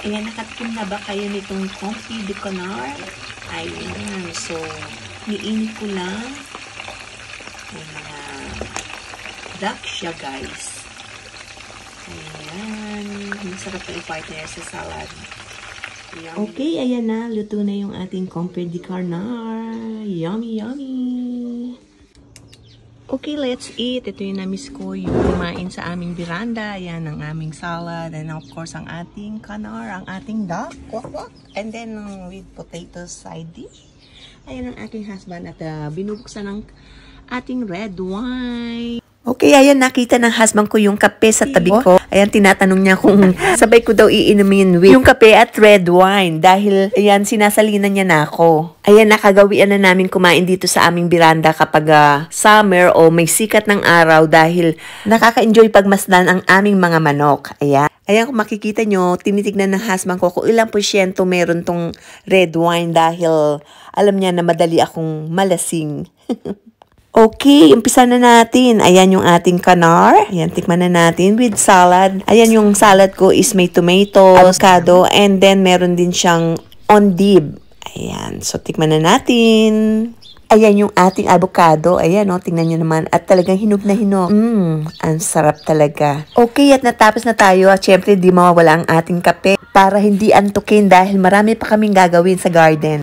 Ayan, nakatikim na ba kayo nitong Comfy de Canard? Ayan, so, niinit ko lang. Ayan, duck siya, guys. Ayan, masarap na i-partner sa salad. Ayan. Okay, ayan na. Luto na yung ating Comfy de Canard. Yummy, yummy! Okay, let's eat. Ito yung na-miss ko, yung kumain sa aming veranda. Ayan, ang aming salad. And of course, ang ating canard, ang ating duck. Wak, wak. And then, with potato side dish. Ayan ang aking husband at binubuksan ng ating red wine. Okay, ayan, nakita ng husband ko yung kape sa tabi ko. Ayan, tinatanong niya kung sabay ko daw iinumin with yung kape at red wine. Dahil, ayan, sinasalinan niya na ako. Ayan, nakagawian na namin kumain dito sa aming veranda kapag summer o may sikat ng araw dahil nakaka-enjoy pagmasdan ang aming mga manok. Ayan. Ayan, kung makikita nyo, tinitignan ng husband ko kung ilang porsyento meron tong red wine dahil alam niya na madali akong malasing. Okay, umpisa na natin. Ayan yung ating canard. Ayan, tikman na natin with salad. Ayan yung salad ko is may tomato, avocado, and then meron din siyang endive. Ayan, so tikman na natin. Ayan yung ating avocado. Ayan, oh, tingnan nyo naman. At talagang hinog na hinog. Ang sarap talaga. Okay, at natapos na tayo. At syempre, di mawawala ang ating kape para hindi antukin dahil marami pa kaming gagawin sa garden.